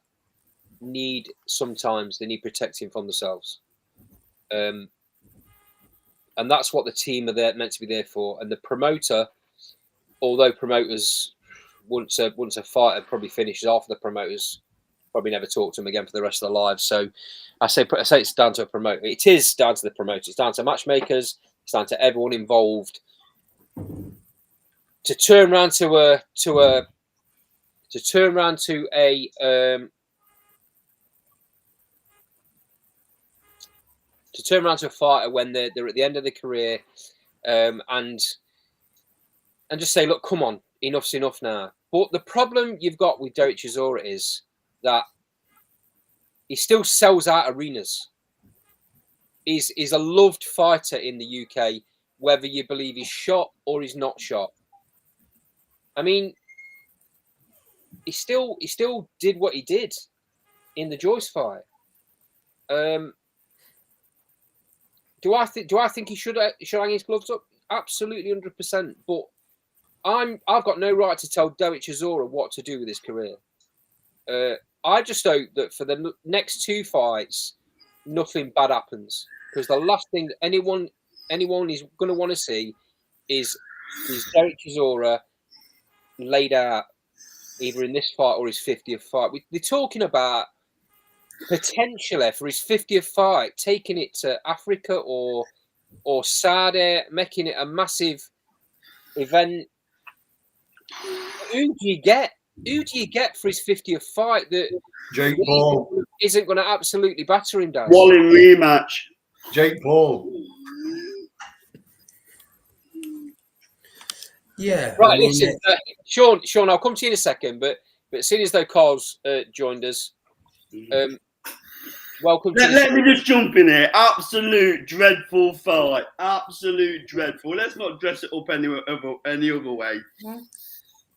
sometimes need protecting from themselves. And that's what the team are meant to be there for. And the promoter, although promoters, once a fighter probably finishes off, the promoters probably never talk to them again for the rest of their lives. So I say it's down to a promoter. It is down to the promoters. It's down to matchmakers. It's down to everyone involved to turn around to a fighter when they're at the end of their career, and just say, look, come on, enough's enough now. But the problem you've got with Derek Chisora is that he still sells out arenas. He's a loved fighter in the UK, whether you believe he's shot or he's not shot. I mean, he still did what he did in the Joyce fight. Do I think he should hang his gloves up? Absolutely, 100%. But I've got no right to tell Derek Chisora what to do with his career. I just hope that for the next two fights, nothing bad happens. Because the last thing that anyone is going to want to see is Derek Chisora laid out either in this fight or his 50th fight. They're talking about potentially for his 50th fight, taking it to Africa or Saudi, making it a massive event. Who do you get? Who do you get for his 50th fight that Jake Paul isn't going to absolutely batter him down? Wallin rematch. Jake Paul. Yeah. Right, listen, Sean, I'll come to you in a second, but seeing as though Carl's joined us, welcome. Let me just jump in here. Absolute dreadful fight. Absolute dreadful. Let's not dress it up any other way.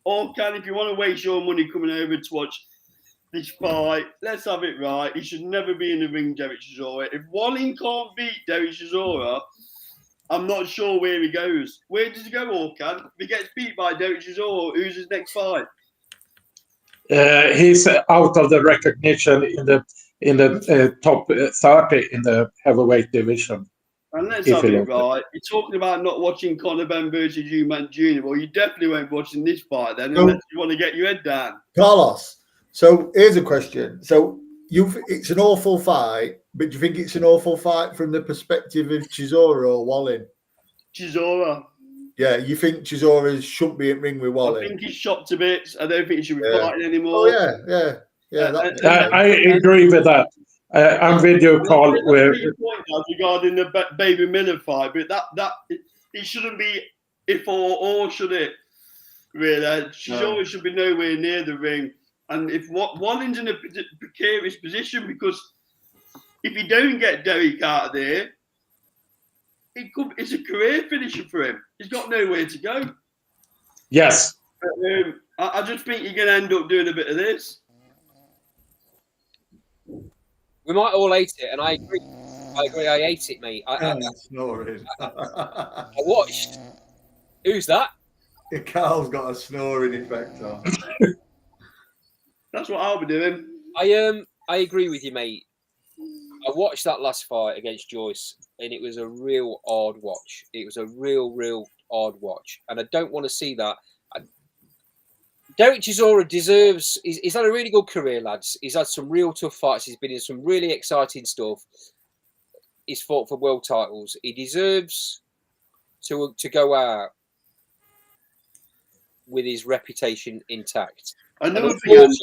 Or if you want to waste your money coming over to watch this fight, let's have it right. He should never be in the ring, Derek Chisora. If Wallin can't beat Derek Chisora, I'm not sure where he goes. Where does he go, Orkan? If he gets beat by Derek Chisora, who's his next fight? He's out of the recognition in the top 30 in the heavyweight division. And let's have it right. You're talking about not watching Conor Benn versus Eubank Jr. Well, you definitely won't be watching this fight then, unless you want to get your head down. Carlos, So here's a question. So it's an awful fight, but do you think it's an awful fight from the perspective of Chisora or Wallin? Chisora. Yeah, you think Chisora shouldn't be in ring with Wallin? I think he's shot to bits. I don't think he should be Yeah. fighting anymore. Oh yeah. I agree with that. I'm with you, Carl. Regarding the Baby Miller fight, but that it shouldn't be if or should it? Really, Chisora should be nowhere near the ring. And if Wallin's in a precarious position, because if he don't get Derek out of there, it's a career finisher for him. He's got nowhere to go. Yes. I just think you're going to end up doing a bit of this. We might all hate it, and I agree. I hate it, mate. I watched. Who's that? Carl's got a snoring effect on. That's what I'll be doing. I agree with you, mate. I watched that last fight against Joyce, and it was a real odd watch. It was a real odd watch, and I don't want to see that. Derek Chisora deserves. He's had a really good career, lads. He's had some real tough fights. He's been in some really exciting stuff. He's fought for world titles. He deserves to go out with his reputation intact. Another thing, Andy,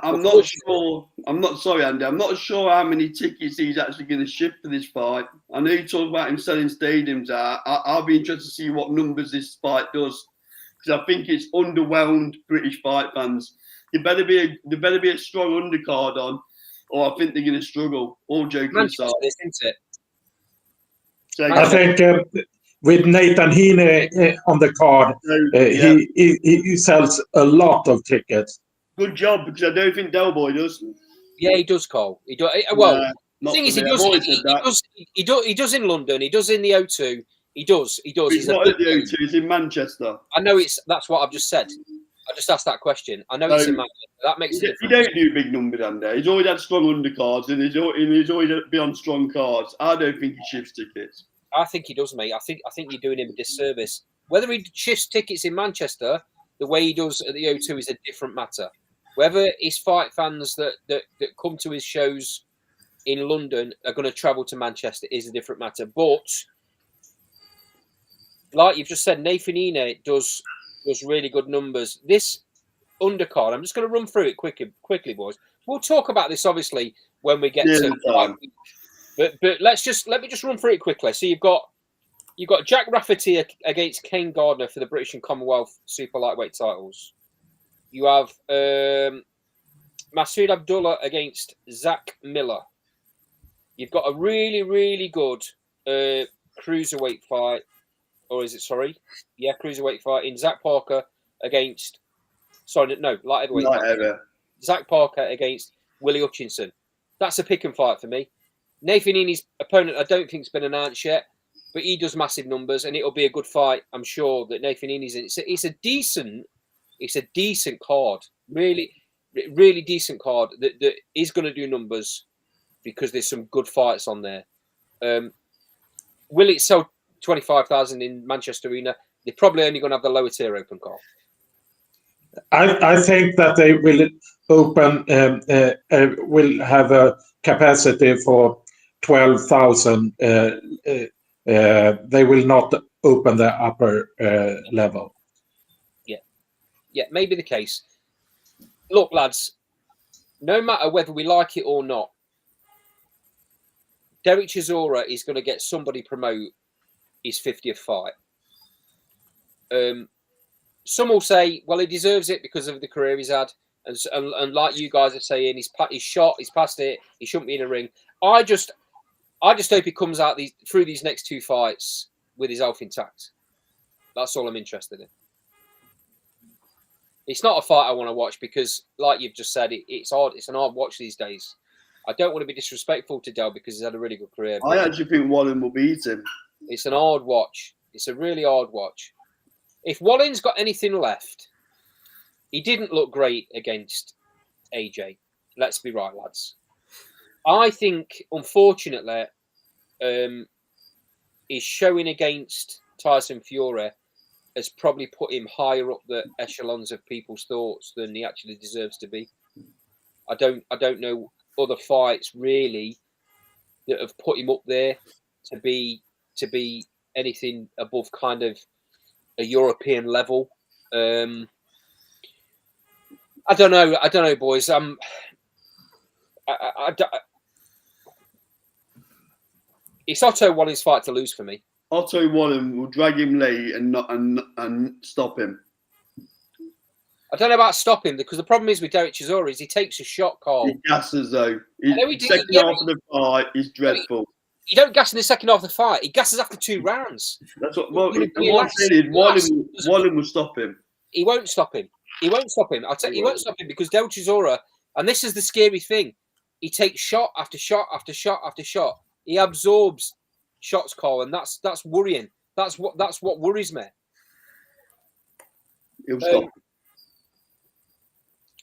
I'm not sure. I'm not sorry, Andy. I'm not sure how many tickets he's actually going to ship for this fight. I know you talk about him selling stadiums out. I'll be interested to see what numbers this fight does, because I think it's underwhelmed British fight fans. There better be a strong undercard on, or I think they're going to struggle. All joking aside, isn't it? So, I think with Nathan Heaney on the card, he sells a lot of tickets. Good job, because I don't think Del Boy does. Yeah, he does, Cole. He does. Well, the thing is, he does in London. He does in the O2. He does. He's not at the O2. He's in Manchester. I know that's what I've just said. I just asked that question. I know it's in Manchester. That makes a difference. He don't do big numbers, Andy. He's always had strong undercards, and he's always been on strong cards. I don't think he shifts tickets. I think he does, mate. I think you're doing him a disservice. Whether he shifts tickets in Manchester the way he does at the O2 is a different matter. Whether his fight fans that come to his shows in London are going to travel to Manchester is a different matter. But like you've just said, Nathan Heaney does really good numbers. This undercard, I'm just going to run through it quickly, boys. We'll talk about this obviously when we get to fight week. But let me just run through it quickly. So you've got Jack Rafferty against Kane Gardner for the British and Commonwealth super lightweight titles. You have Masood Abdullah against Zach Miller. You've got a really good cruiserweight fight, or is it cruiserweight fight in Zach Parker against light heavyweight. Zach Parker against Willie Hutchinson. That's a pick and fight for me. Nathan Heaney's opponent, I don't think, has been announced yet, but he does massive numbers, and it'll be a good fight. I'm sure that Nathan Heaney's in. It's a decent card, really decent card that is going to do numbers because there's some good fights on there. Will it sell 25,000 in Manchester Arena? They're probably only going to have the lower tier open, Carl. I think that they will open, will have a capacity for 12,000. They will not open the upper level. Yeah, maybe the case. Look, lads, no matter whether we like it or not, Derek Chisora is going to get somebody promote his 50th fight. Some will say, well, he deserves it because of the career he's had. And like you guys are saying, he's shot, he's past it, he shouldn't be in a ring. I just hope he comes out through these next two fights with his health intact. That's all I'm interested in. It's not a fight I want to watch because, like you've just said, it's hard. It's an hard watch these days. I don't want to be disrespectful to Del because he's had a really good career. I actually think Wallin will beat him. It's an hard watch. It's a really hard watch. If Wallin's got anything left, he didn't look great against AJ. Let's be right, lads. I think, unfortunately, his showing against Tyson Fury has probably put him higher up the echelons of people's thoughts than he actually deserves to be. I don't know other fights really that have put him up there to be anything above kind of a European level. I don't know, boys. It's Otto Wallin's fight to lose for me. Otto Wallen will drag him late and stop him. I don't know about stopping because the problem is with Derek Chisora is he takes a shot, Carl. He gasses though. Second yeah, half of the fight is dreadful. You don't gas in the second half of the fight. He gasses after 2 rounds. That's what. Well, what I'm saying is Wallen will stop him. He won't stop him. He won't stop him. I'll tell you, he won't stop him because Derek Chisora, and this is the scary thing, he takes shot after shot after shot after shot. He absorbs shots, Carl, and that's worrying. That's what worries me. He'll stop.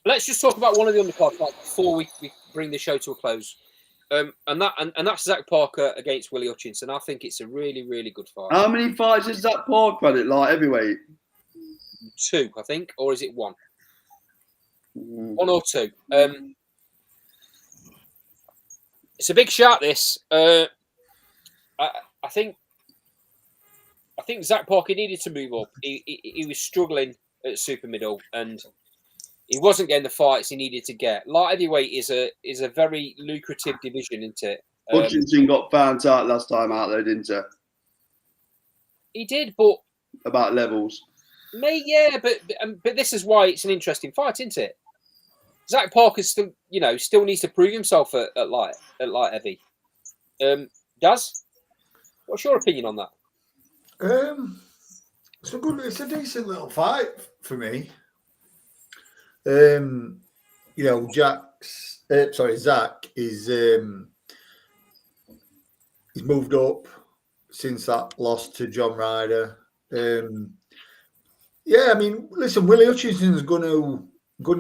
Let's just talk about one of the undercard fights before we bring the show to a close. And that's Zach Parker against Willie Hutchinson. I think it's a really, really good fight. How many fights has Zach Parker had at light heavyweight? 2, I think, or is it 1? 1 or 2. It's a big shot. This. I think Zach Parker needed to move up. He was struggling at super middle and he wasn't getting the fights he needed to get. Light heavyweight is a very lucrative division, isn't it? Hutchinson got found out last time out there, didn't he? He did, but about levels. But this is why it's an interesting fight, isn't it? Zach Parker still needs to prove himself at light heavy. Daz, what's your opinion on that? It's a decent little fight for me. Zach is he's moved up since that loss to John Ryder. I mean, listen, Willie Hutchinson's gonna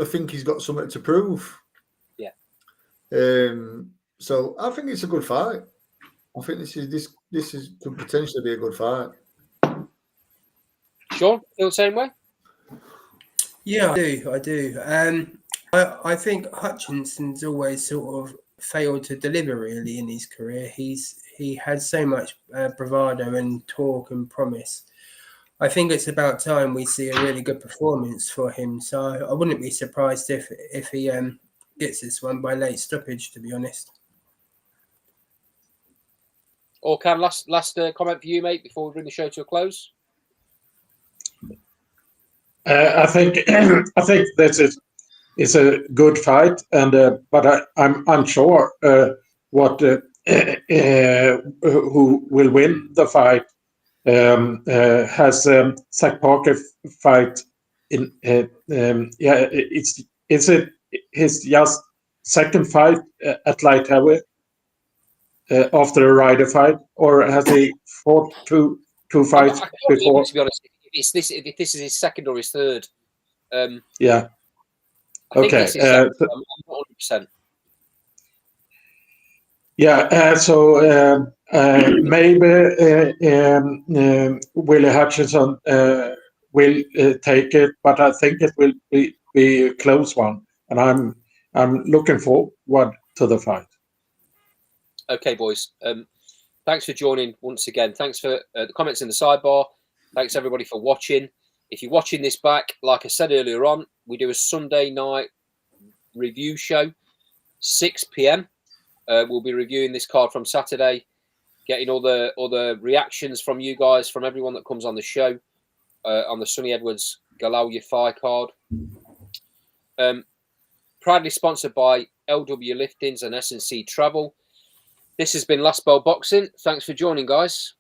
think he's got something to prove. Yeah. So I think it's a good fight. I think this could potentially be a good fight. Sean, feel the same way? Yeah, I do. I think Hutchinson's always sort of failed to deliver really in his career. He had so much bravado and talk and promise. I think it's about time we see a really good performance for him. So I wouldn't be surprised if he gets this one by late stoppage, to be honest. Cam, last comment for you, mate, before we bring the show to a close. I think this is a good fight, and but I'm sure who will win the fight has Zach Parker fight in it's his just second fight at light heavyweight after a Ryder fight, or has he fought two fights before? To be honest, if this is his second or his third. Yeah. I think Okay. it's his second, I'm 100%. Yeah. So maybe Willie Hutchinson will take it, but I think it will be a close one, and I'm looking forward to the fight. Okay, boys. Thanks for joining once again. Thanks for the comments in the sidebar. Thanks everybody for watching. If you're watching this back, like I said earlier on, we do a Sunday night review show, 6 p.m. We'll be reviewing this card from Saturday, getting all the reactions from you guys, from everyone that comes on the show, on the Sonny Edwards Galal Yafai card. Proudly sponsored by LW Liftings and S&C Travel. This has been Last Bell Boxing. Thanks for joining, guys.